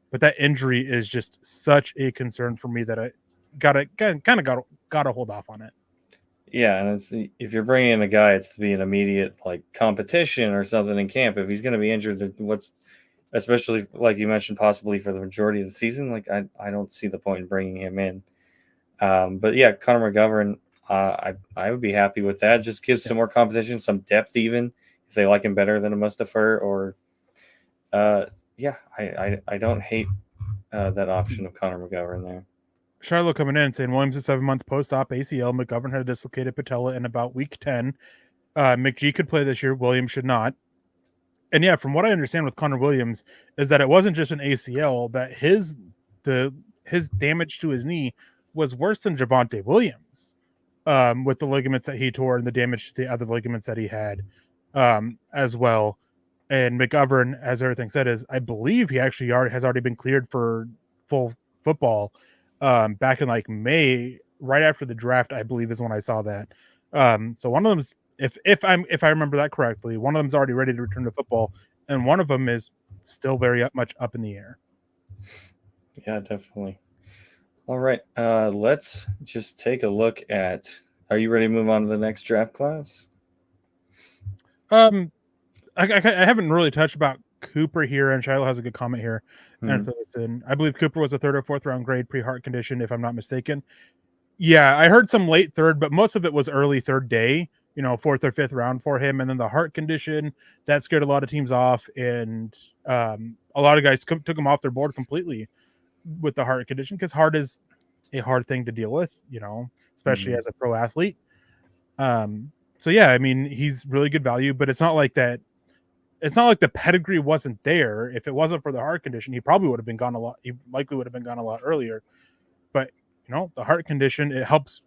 But that injury is just such a concern for me that I gotta hold off on it. Yeah, and if you're bringing in a guy, it's to be an immediate competition or something in camp. If he's going to be injured, especially like you mentioned, possibly for the majority of the season, I don't see the point in bringing him in. But yeah, Connor McGovern, I would be happy with that. Just gives some more competition, some depth, even if they like him better than a Mustapher. Or I don't hate that option of Connor McGovern there. Charlotte coming in saying Williams is 7 months post-op ACL. McGovern had a dislocated patella in about week 10. McGee could play this year. Williams should not. And yeah, from what I understand with Connor Williams is that it wasn't just an ACL, that his damage to his knee was worse than Javonte Williams with the ligaments that he tore and the damage to the other ligaments that he had as well. And McGovern, as everything said, I believe he actually has already been cleared for full football back in May, right after the draft, I believe is when I saw that. So one of them if I remember that correctly, one of them's already ready to return to football, and one of them is still very much up in the air. Yeah, definitely. All right, let's just take a look at. Are you ready to move on to the next draft class? I haven't really touched about Cooper here, and Shiloh has a good comment here. And I believe Cooper was a 3rd or 4th round grade pre-heart condition, if I'm not mistaken. Yeah, I heard some late 3rd, but most of it was early 3rd day, 4th or 5th round for him. And then the heart condition, that scared a lot of teams off. And a lot of guys took him off their board completely with the heart condition, because heart is a hard thing to deal with, especially as a pro athlete. So yeah, I mean, he's really good value, but it's not like that. It's not like the pedigree wasn't there. If it wasn't for the heart condition, he probably would have been gone a lot. He likely would have been gone a lot earlier. But the heart condition, it helps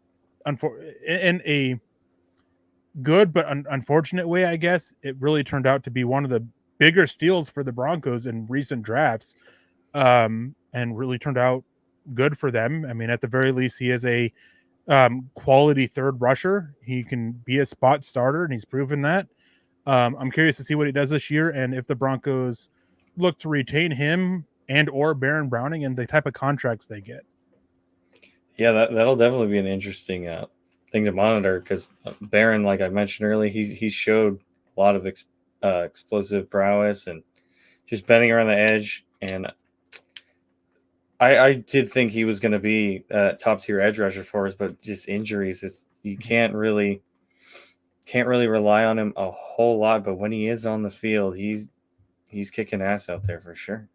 in a good but unfortunate way, I guess. It really turned out to be one of the bigger steals for the Broncos in recent drafts, and really turned out good for them. I mean, at the very least, he is a quality 3rd rusher. He can be a spot starter, and he's proven that. I'm curious to see what he does this year, and if the Broncos look to retain him and or Baron Browning and the type of contracts they get. Yeah, that'll definitely be an interesting thing to monitor, because Baron, like I mentioned earlier, he showed a lot of explosive prowess and just bending around the edge. And I did think he was going to be a top tier edge rusher for us, but just injuries, you can't really rely on him a whole lot. But when he is on the field, he's kicking ass out there for sure.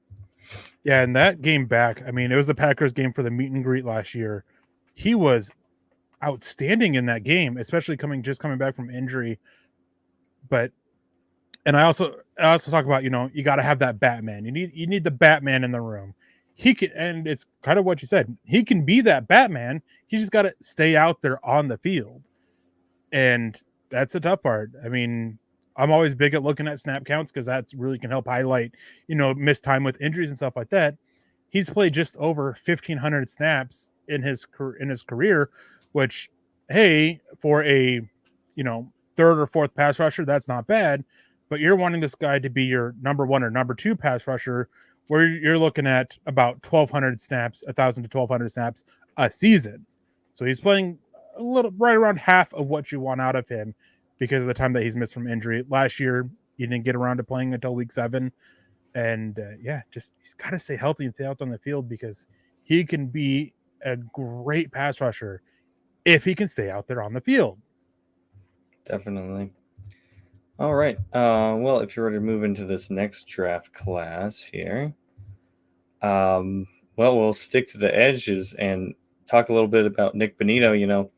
Yeah, and that game back, I mean, it was the Packers game for the meet and greet last year. He was outstanding in that game, especially coming back from injury. And I also talk about, you got to have that Batman. You need the Batman in the room. He can, and it's kind of what you said. He can be that Batman. He just got to stay out there on the field. And that's the tough part. I mean, I'm always big at looking at snap counts, because that really can help highlight, missed time with injuries and stuff like that. He's played just over 1,500 snaps in his career, which, hey, for a 3rd or 4th pass rusher, that's not bad. But you're wanting this guy to be your number 1 or number 2 pass rusher, where you're looking at about 1,200 snaps, 1,000 to 1,200 snaps a season. So he's playing a little right around half of what you want out of him, because of the time that he's missed from injury. Last year, he didn't get around to playing until week 7. And he's got to stay healthy and stay out on the field, because he can be a great pass rusher if he can stay out there on the field. Definitely. All right. Well, if you're ready to move into this next draft class here, we'll stick to the edges and talk a little bit about Nick Bonito.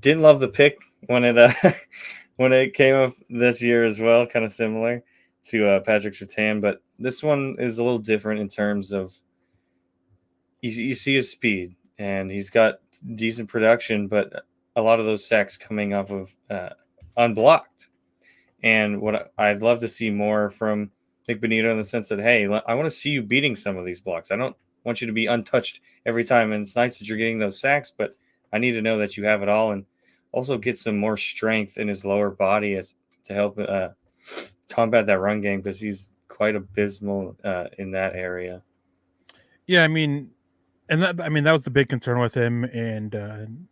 Didn't love the pick when it came up this year as well, kind of similar to Patrick Surtain, but this one is a little different in terms of you see his speed, and he's got decent production, but a lot of those sacks coming off of unblocked. And what I'd love to see more from Nick Bonito, in the sense that, hey, I want to see you beating some of these blocks. I don't want you to be untouched every time. And it's nice that you're getting those sacks, but I need to know that you have it all, and also get some more strength in his lower body to help combat that run game, because he's quite abysmal in that area. Yeah, I mean, that was the big concern with him, and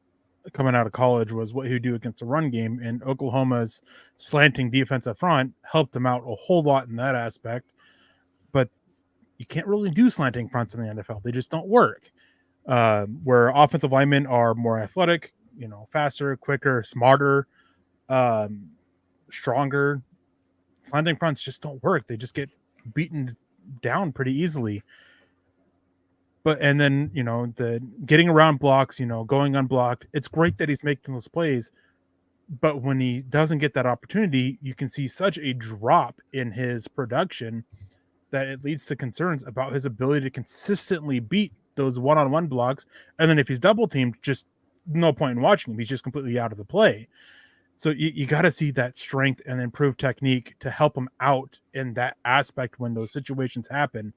coming out of college, was what he would do against the run game. And Oklahoma's slanting defense up front helped him out a whole lot in that aspect. But you can't really do slanting fronts in the NFL. They just don't work. Where offensive linemen are more athletic, faster, quicker, smarter, stronger. Slanting fronts just don't work. They just get beaten down pretty easily. And then, the getting around blocks, going unblocked, it's great that he's making those plays. But when he doesn't get that opportunity, you can see such a drop in his production that it leads to concerns about his ability to consistently beat those one-on-one blocks. And then if he's double teamed, just no point in watching him. He's just completely out of the play. So you got to see that strength and improved technique to help him out in that aspect when those situations happen.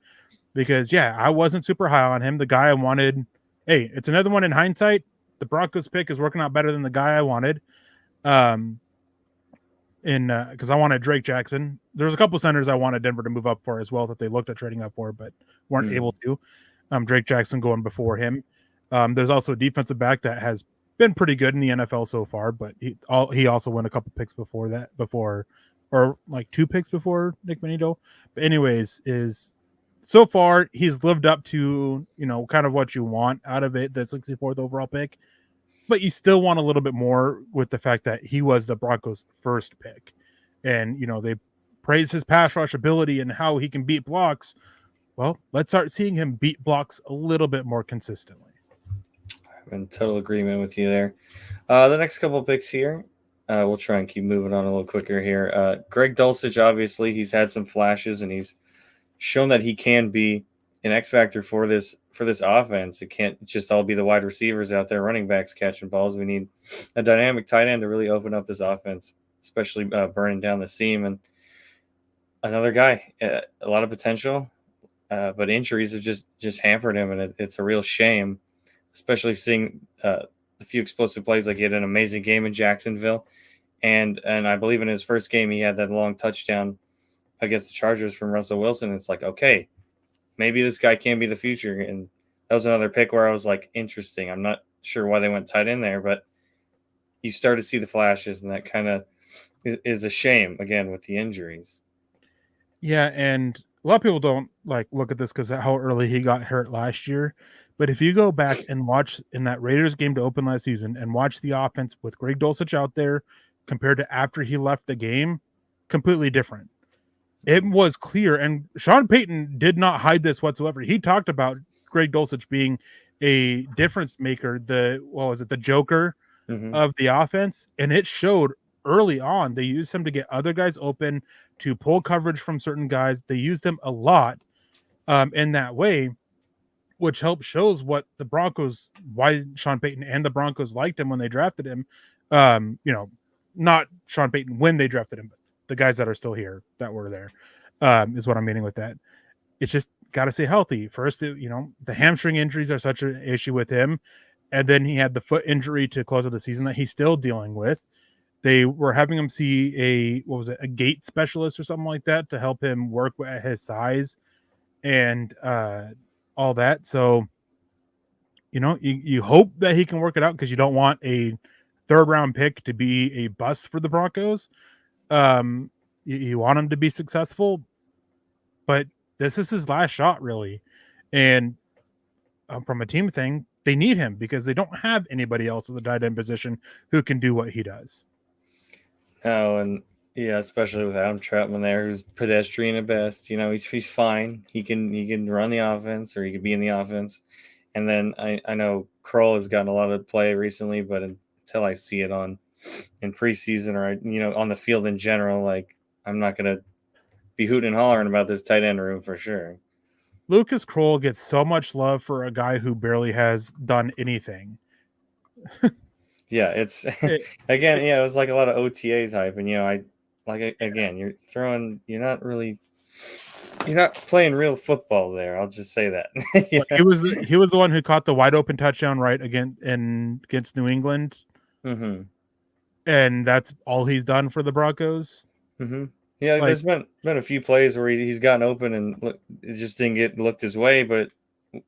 Because, I wasn't super high on him. The guy I wanted, hey, it's another one in hindsight. The Broncos pick is working out better than the guy I wanted. in because I wanted Drake Jackson. There's a couple centers I wanted Denver to move up for as well that they looked at trading up for, but weren't able to. Drake Jackson going before him. There's also a defensive back that has been pretty good in the NFL so far, but he also won a couple picks before or like 2 picks before Nick Benito. But anyways, is so far he's lived up to, kind of what you want out of it, the 64th overall pick. But you still want a little bit more with the fact that he was the Broncos' first pick. And, they praise his pass rush ability and how he can beat blocks. Well, let's start seeing him beat blocks a little bit more consistently. I'm in total agreement with you there. The next couple of picks here, we'll try and keep moving on a little quicker here. Greg Dulcich, obviously, he's had some flashes and he's shown that he can be an X factor for this offense. It can't just all be the wide receivers out there, running backs catching balls. We need a dynamic tight end to really open up this offense, especially burning down the seam. And another guy, a lot of potential, but injuries have just hampered him, and it's a real shame, especially seeing the few explosive plays. Like he had an amazing game in Jacksonville, and I believe in his first game he had that long touchdown against the Chargers from Russell Wilson. It's like, okay, maybe this guy can be the future. And that was another pick where I was like, interesting. I'm not sure why they went tight in there, but you start to see the flashes, and that kind of is a shame, again, with the injuries. Yeah, and a lot of people don't look at this because of how early he got hurt last year. But if you go back and watch in that Raiders game to open last season and watch the offense with Greg Dulcich out there compared to after he left the game, completely different. It was clear, and Sean Payton did not hide this whatsoever. He talked about Greg Dulcich being a difference maker, the Joker of the offense, and it showed early on. They used him to get other guys open, to pull coverage from certain guys. They used him a lot in that way, which helps shows what the Broncos, why Sean Payton and the Broncos liked him when they drafted him. Not Sean Payton when they drafted him, but the guys that are still here that were there is what I'm meaning with that. It's just got to stay healthy. First, the hamstring injuries are such an issue with him. And then he had the foot injury to close out the season that he's still dealing with. They were having him see a gait specialist or something like that to help him work at his size and all that. So, you hope that he can work it out because you don't want a third-round pick to be a bust for the Broncos. You want him to be successful, but this is his last shot, really. And from a team thing, they need him because they don't have anybody else at the tight end position who can do what he does. Oh, and yeah, especially with Adam Trautman there, who's pedestrian at best. He's fine. He can run the offense, or he could be in the offense. And then I know Kroll has gotten a lot of play recently, but until I see it in preseason or on the field in general, I'm not gonna be hooting and hollering about this tight end room for sure. Lucas Kroll gets so much love for a guy who barely has done anything. Yeah, it's again, it was like a lot of OTAs hype, and you're not playing real football there. I'll just say that. Yeah. He was the one who caught the wide open touchdown against New England, and that's all he's done for the Broncos. Yeah, there's been a few plays where he's gotten open and it just didn't get looked his way, but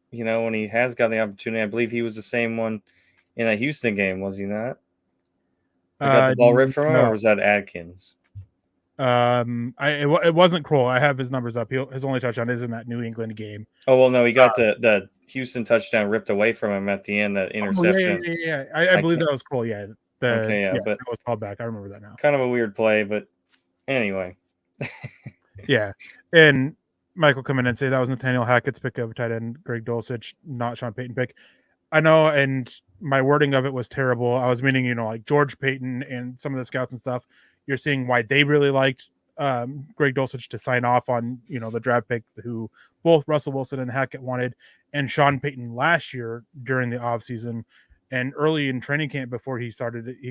when he has gotten the opportunity, I believe he was the same one in that Houston game, was he not? He got the ball ripped from him, or was that Adkins? It wasn't Kroll. I have his numbers up. His only touchdown is in that New England game. Oh well, no, he got the Houston touchdown ripped away from him at the end. That interception. Yeah. I believe that was Kroll. Yeah. But that was called back. I remember that now. Kind of a weird play, but anyway. Yeah, and Michael come in and say that was Nathaniel Hackett's pick of tight end Greg Dulcich, not Sean Payton pick. I know, and my wording of it was terrible. I was meaning, like George Payton and some of the scouts and stuff. You're seeing why they really liked Greg Dulcich to sign off on, the draft pick who both Russell Wilson and Hackett wanted, and Sean Payton last year during the offseason and early in training camp before he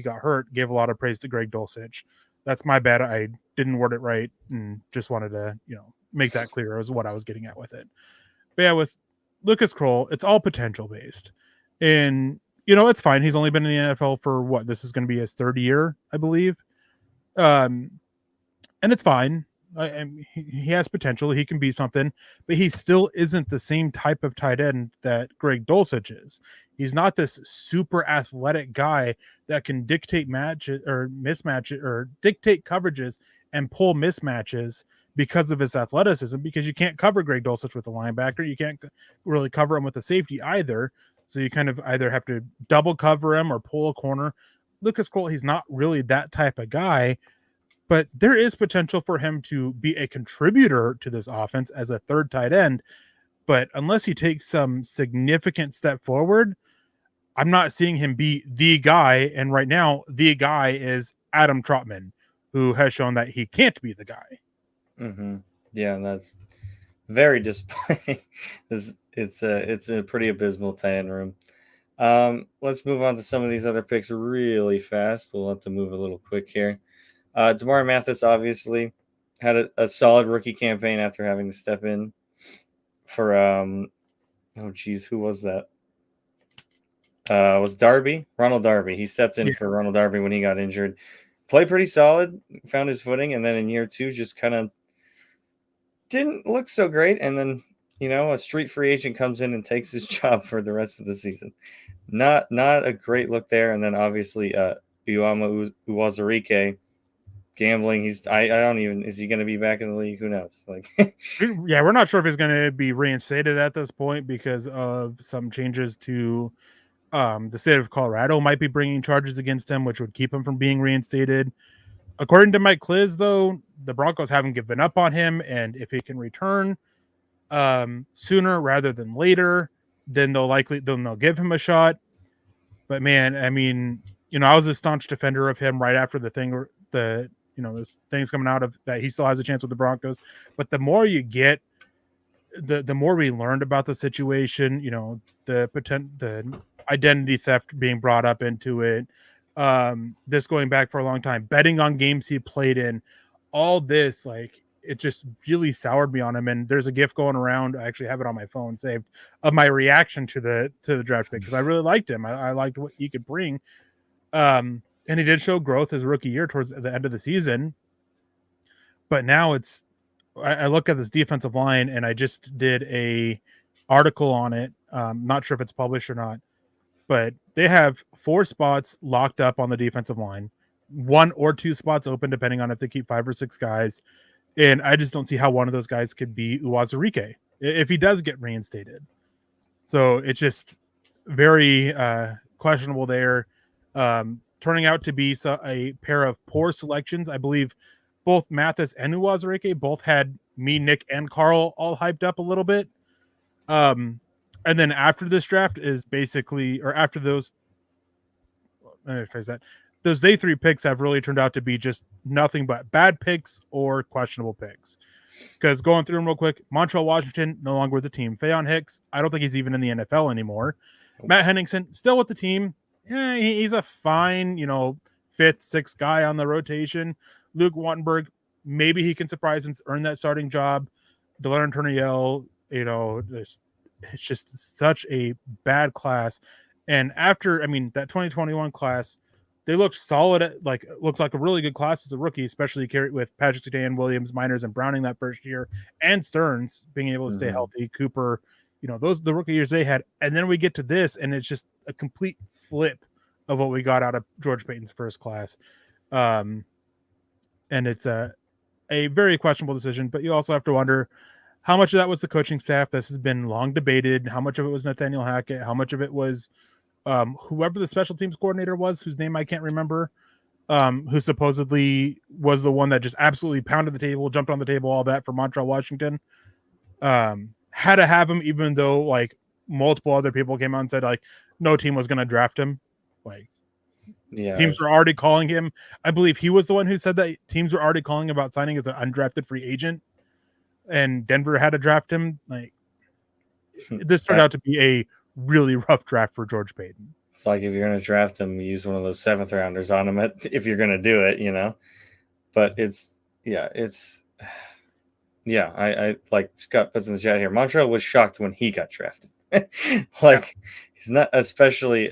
got hurt, gave a lot of praise to Greg Dulcich. That's my bad. I didn't word it right and just wanted to, make that clear as what I was getting at with it. But yeah, with Lucas Kroll, it's all potential based. And, it's fine. He's only been in the NFL for this is going to be his third year, I believe. And it's fine. And he has potential. He can be something, but he still isn't the same type of tight end that Greg Dulcich is. He's not this super athletic guy that can dictate matches or mismatches or dictate coverages and pull mismatches because of his athleticism, because you can't cover Greg Dulcich with a linebacker. You can't really cover him with a safety either. So you kind of either have to double cover him or pull a corner. Lucas Cole, he's not really that type of guy, but there is potential for him to be a contributor to this offense as a third tight end. But unless he takes some significant step forward, I'm not seeing him be the guy. And right now, the guy is Adam Trotman, who has shown that he can't be the guy. Mm-hmm. Yeah, and that's very disappointing. it's a pretty abysmal tight end room. Let's move on to some of these other picks really fast. We'll have to move a little quick here. Demar Mathis obviously had a solid rookie campaign after having to step in for who was that? Was Darby, Ronald Darby. He stepped in for Ronald Darby when he got injured. Played pretty solid, found his footing, and then in year 2 just kind of didn't look so great. And then a street free agent comes in and takes his job for the rest of the season. Not a great look there. And then obviously Uwama Uwazurike gambling. I don't even, is he going to be back in the league? Who knows? Like, yeah, we're not sure if he's going to be reinstated at this point because of some changes to the state of Colorado might be bringing charges against him, which would keep him from being reinstated. According to Mike Kliz, though, the Broncos haven't given up on him, and if he can return sooner rather than later, then they'll give him a shot. But man, I mean, I was a staunch defender of him right after this things coming out of that he still has a chance with the Broncos. But the more you get, the more we learned about the situation, the identity theft being brought up into it, this going back for a long time, betting on games he played in, all this, like, it just really soured me on him. And there's a GIF going around, I actually have it on my phone saved, of my reaction to the draft pick, because I really liked him. I liked what he could bring. And he did show growth his rookie year towards the end of the season. But now I look at this defensive line, and I just did a article on it. Not sure if it's published or not, but they have 4 spots locked up on the defensive line, 1 or 2 spots open, depending on if they keep 5 or 6 guys. And I just don't see how one of those guys could be Uwazurike if he does get reinstated. So it's just very questionable there. Turning out to be a pair of poor selections. I believe both Mathis and Uwazurike both had me, Nick, and Carl all hyped up a little bit. And then after this draft is basically, or after those, let me phrase that, those day 3 picks have really turned out to be just nothing but bad picks or questionable picks. Because going through them real quick, Montreal Washington, no longer with the team. Faion Hicks, I don't think he's even in the NFL anymore. Matt Henningsen, still with the team. Yeah, he's a fine, 5th, 6th guy on the rotation. Luke Wattenberg, maybe he can surprise and earn that starting job. DeLeonard Turner-Yell, it's just such a bad class. And after, that 2021 class, they looked solid, looked like a really good class as a rookie, especially with Patrick Surtain, Williams, Miners, and Browning that first year, and Stearns being able to stay healthy. Cooper, those the rookie years they had. And then we get to this, and it's just a complete flip of what we got out of George Paton's first class. And it's a very questionable decision, but you also have to wonder how much of that was the coaching staff. This has been long debated. How much of it was Nathaniel Hackett? How much of it was whoever the special teams coordinator was, whose name I can't remember, who supposedly was the one that just absolutely pounded the table, jumped on the table, all that for Montreal, Washington. Had to have him, even though multiple other people came out and said no team was going to draft him. Teams were already calling him. I believe he was the one who said that teams were already calling about signing as an undrafted free agent, and Denver had to draft him. This turned out to be a really rough draft for George Paton. It's like if you're going to draft him, use one of those 7th rounders on him if you're going to do it, But I like Scott puts in the chat here. Montreal was shocked when he got drafted. He's not especially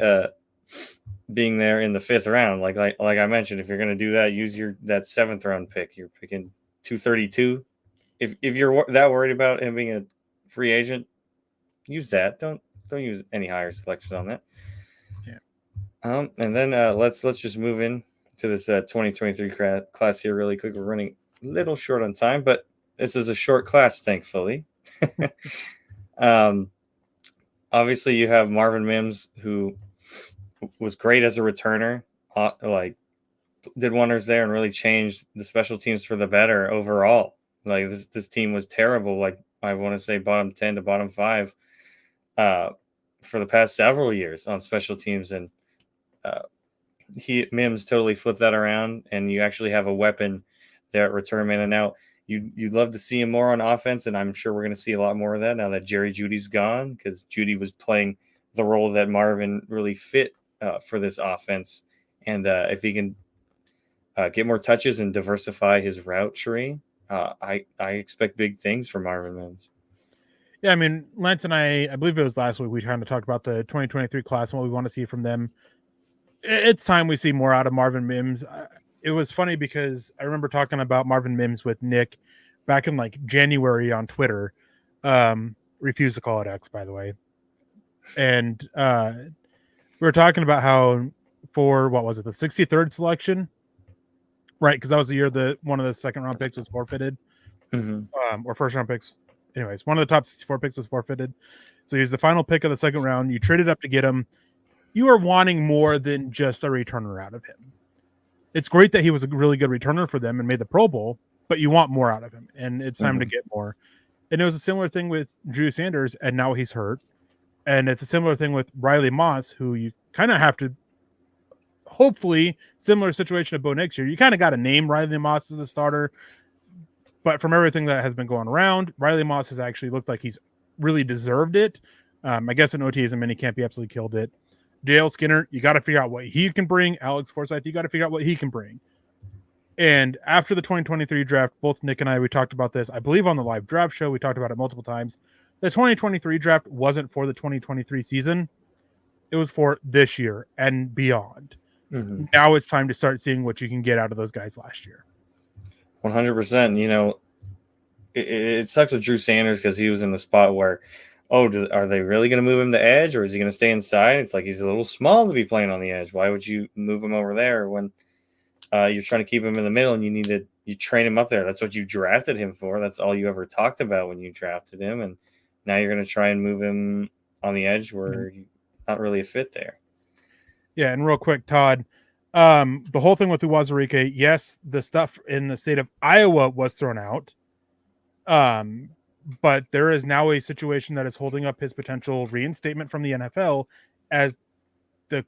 being there in the 5th round. Like I mentioned, if you're going to do that, use that 7th round pick. You're picking 232. If you're that worried about him being a free agent, use that. Don't use any higher selections on that. Yeah. And then let's just move in to this 2023 class here really quick. We're running a little short on time, but this is a short class, thankfully. Obviously, you have Marvin Mims, who was great as a returner, like did wonders there and really changed the special teams for the better overall. Like this team was terrible. Like I want to say bottom 10 to bottom 5 for the past several years on special teams, and Mims totally flipped that around, and you actually have a weapon there at return man. And now you'd love to see him more on offense, and I'm sure we're going to see a lot more of that now that Jerry Jeudy's gone, because Jeudy was playing the role that Marvin really fit for this offense. And if he can get more touches and diversify his route tree, I expect big things from Marvin Mims. Yeah, I mean, Lance and I believe it was last week, we kind of talked about the 2023 class and what we want to see from them. It's time we see more out of Marvin Mims. It was funny because I remember talking about Marvin Mims with Nick back in like January on Twitter. Refuse to call it X, by the way. And we were talking about how for, what was it, the 63rd selection? Right, because that was the year that one of the second round picks was forfeited. Or first round picks. Anyways, one of the top 64 picks was forfeited. So he's the final pick of the second round. You traded up to get him. You are wanting more than just a returner out of him. It's great that he was a really good returner for them and made the Pro Bowl, but you want more out of him, and it's time to get more. And it was a similar thing with Drew Sanders, and now he's hurt. And it's a similar thing with Riley Moss, who you kind of have to, hopefully, similar situation to Bo Nix year. You kind of got to name Riley Moss as the starter. But from everything that has been going around, Riley Moss has actually looked like he's really deserved it. I guess in OTAs and minicamp, he absolutely killed it. JL Skinner, you got to figure out what he can bring. Alex Forsyth, you got to figure out what he can bring. And after the 2023 draft, both Nick and I, we talked about this, I believe on the live draft show, we talked about it multiple times. The 2023 draft wasn't for the 2023 season. It was for this year and beyond. Now it's time to start seeing what you can get out of those guys last year. 100%. You know, it sucks with Drew Sanders because he was in the spot where, are they really going to move him to edge, or is he going to stay inside? It's like he's a little small to be playing on the edge. Why would you move him over there when you're trying to keep him in the middle and you train him up there? That's what you drafted him for. That's all you ever talked about when you drafted him. And now you're going to try and move him on the edge where he's not really a fit there. Yeah, and real quick, Todd, the whole thing with Uwazurike, yes, the stuff in the state of Iowa was thrown out. But there is now a situation that is holding up his potential reinstatement from the NFL as the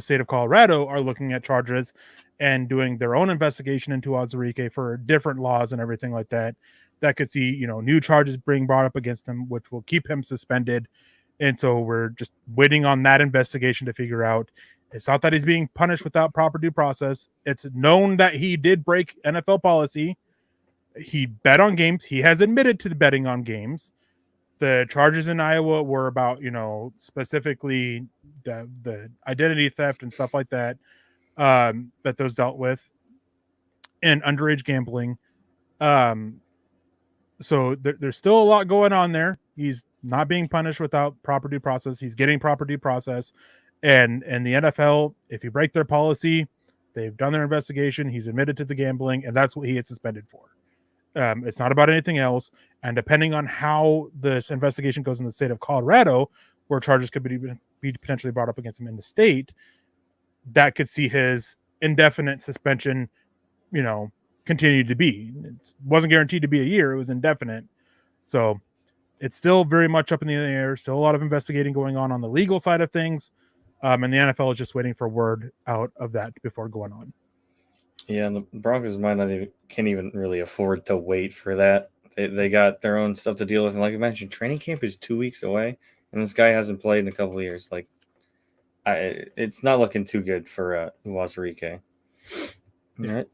state of Colorado are looking at charges and doing their own investigation into Uwazurike for different laws and everything like that. That could see, new charges being brought up against him, which will keep him suspended. And so we're just waiting on that investigation to figure out. It's not that he's being punished without proper due process. It's known that he did break NFL policy. He bet on games. He has admitted to betting on games. The charges in Iowa were about, specifically the identity theft and stuff like that, that those dealt with, and underage gambling. So there's still a lot going on there. He's not being punished without proper due process. He's getting proper due process. And the NFL, if you break their policy, they've done their investigation. He's admitted to the gambling, and that's what he is suspended for. It's not about anything else. And depending on how this investigation goes in the state of Colorado, where charges could be potentially brought up against him in the state, that could see his indefinite suspension, continue to be. It wasn't guaranteed to be a year. It was indefinite. So it's still very much up in the air. Still a lot of investigating going on the legal side of things. And the NFL is just waiting for word out of that before going on. Yeah, and the Broncos can't even really afford to wait for that. They got their own stuff to deal with. And like I mentioned, training camp is 2 weeks away, and this guy hasn't played in a couple of years. Like, it's not looking too good for Uwazurike. All right.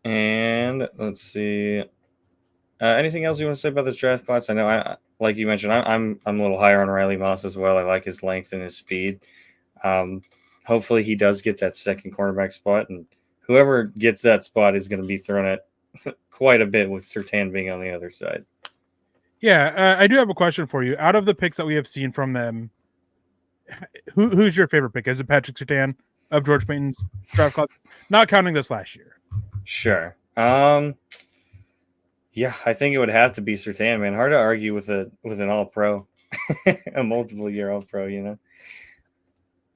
And let's see. Anything else you want to say about this draft class? I know, like you mentioned, I'm a little higher on Riley Moss as well. I like his length and his speed. Hopefully he does get that second cornerback spot, and whoever gets that spot is going to be thrown at quite a bit with Surtain being on the other side. Yeah, I do have a question for you. Out of the picks that we have seen from them, who's your favorite pick? Is it Patrick Surtain of George Paton's draft class? Not counting this last year. Sure. Yeah, I think it would have to be Surtain, man. Hard to argue with an all-pro, a multiple-year all-pro, you know?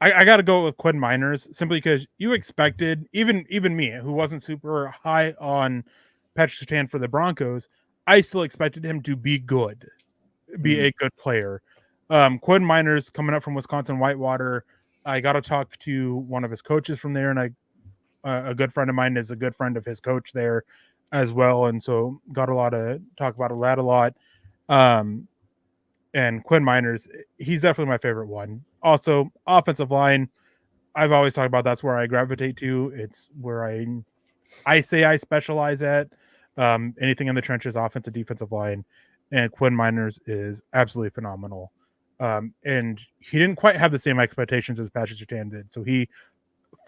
I got to go with Quinn Miners simply because you expected, even me, who wasn't super high on Patrick Surtain for the Broncos, I still expected him to be good, be a good player. Quinn Miners coming up from Wisconsin Whitewater. I got to talk to one of his coaches from there, and a good friend of mine is a good friend of his coach there as well, and so got a lot of talk about that a lot. And Quinn Miners, he's definitely my favorite one. Also, offensive line, I've always talked about that's where I gravitate to. It's where I say I specialize at. Anything in the trenches, offensive, defensive line, and Quinn Miners is absolutely phenomenal. And he didn't quite have the same expectations as Patrick Surtain did, so he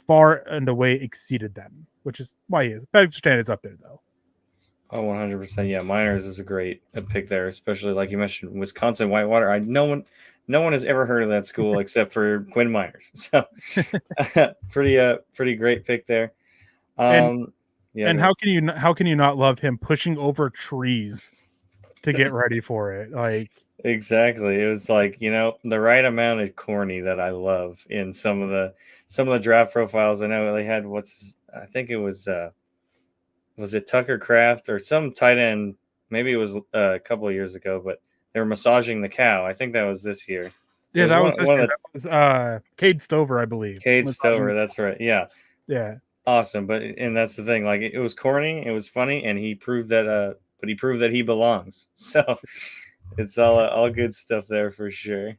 far and away exceeded them, which is why he is. Patrick Surtain is up there, though. Oh, 100%. Yeah, Miners is a great pick there, especially like you mentioned, Wisconsin Whitewater. No one has ever heard of that school except for Quinn Miners. So pretty great pick there. And how can you not love him pushing over trees to get ready for it? Like, exactly. It was like, the right amount of corny that I love in some of the draft profiles. I know they had I think it was it Tucker Kraft or some tight end? Maybe it was a couple of years ago, but they were massaging the cow. I think that was this year. Yeah, that was this year. That was Cade Stover, I believe. Cade Stover, that's right. Yeah. Yeah. Awesome. And that's the thing. Like, it was corny, it was funny, and he proved that he belongs. So it's all good stuff there for sure.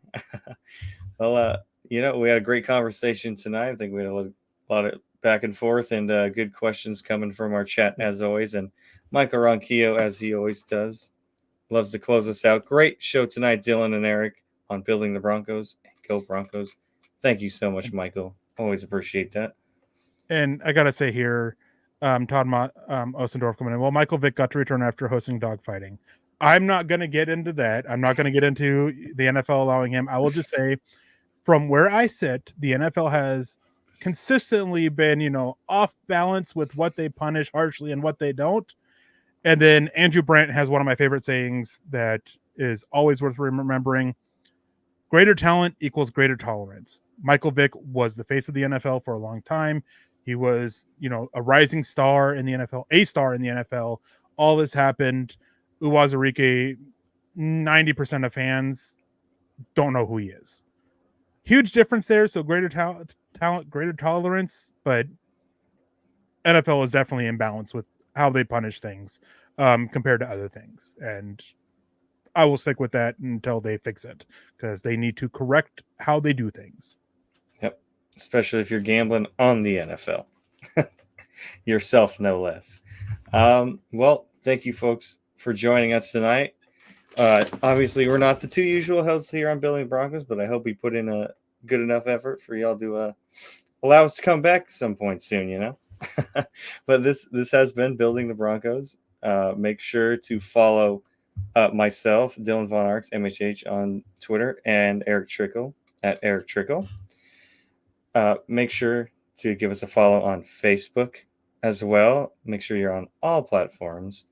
Well, we had a great conversation tonight. I think we had a lot of back and forth and good questions coming from our chat as always. And Michael Ronquillo, as he always does, loves to close us out. Great show tonight, Dylan and Eric, on building the Broncos. Go Broncos. Thank you so much, Michael. Always appreciate that. And I got to say here, Todd Osendorf coming in. Well, Michael Vick got to return after hosting dogfighting. I'm not going to get into that. I'm not going to get into the NFL allowing him. I will just say, from where I sit, the NFL has consistently been, off balance with what they punish harshly and what they don't. And then Andrew Brandt has one of my favorite sayings that is always worth remembering. Greater talent equals greater tolerance. Michael Vick was the face of the NFL for a long time. He was, a rising star in the NFL, a star in the NFL. All this happened. Uwazurike, 90% of fans don't know who he is. Huge difference there. So greater talent, greater tolerance, but NFL is definitely in balance with how they punish things compared to other things. And I will stick with that until they fix it because they need to correct how they do things. Yep. Especially if you're gambling on the NFL. Yourself, no less. Well, thank you folks for joining us tonight. Obviously, we're not the two usual hosts here on Building Broncos, but I hope we put in a good enough effort for y'all to allow us to come back at some point soon, But this has been Building the Broncos. Make sure to follow myself, Dylan Von Arx, MHH, on Twitter, and Erick Trickel at Erick Trickel. Make sure to give us a follow on Facebook as well. Make sure you're on all platforms.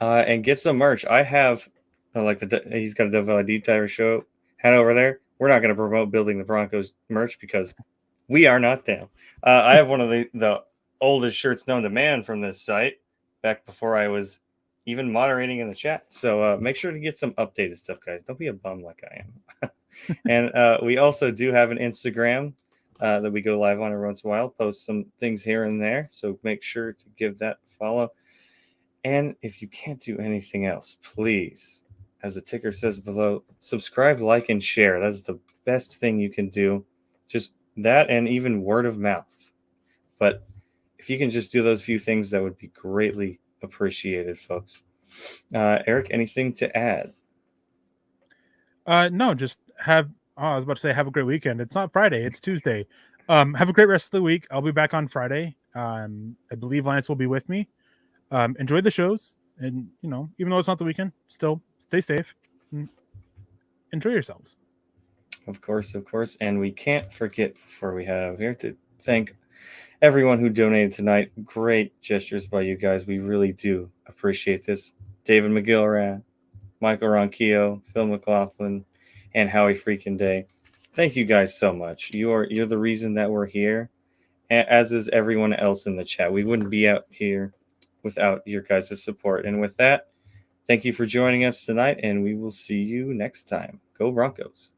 And get some merch. I have he's got a WLID Tire Show hat over there. We're not going to promote Building the Broncos merch because we are not them. I have one of the oldest shirts known to man from this site back before I was even moderating in the chat. So make sure to get some updated stuff, guys. Don't be a bum like I am. And we also do have an Instagram that we go live on every once in a while, post some things here and there. So make sure to give that a follow. And if you can't do anything else, please, as the ticker says below, subscribe, like, and share. That's the best thing you can do. Just that and even word of mouth. But if you can just do those few things, that would be greatly appreciated, folks. Eric, anything to add? No, just have Oh, I was about to say, have a great weekend. It's not Friday, it's Tuesday. Have a great rest of the week. I'll be back on Friday. I believe Lance will be with me. Enjoy the shows, and even though it's not the weekend, still stay safe and enjoy yourselves. Of course, of course. And we can't forget before we head out of here to thank everyone who donated tonight. Great gestures by you guys. We really do appreciate this. David McGillrat, Michael Ronquillo, Phil McLaughlin, and Howie Freaking Day. Thank you guys so much. You're the reason that we're here, as is everyone else in the chat. We wouldn't be out here without your guys' support. And with that, thank you for joining us tonight, and we will see you next time. Go Broncos.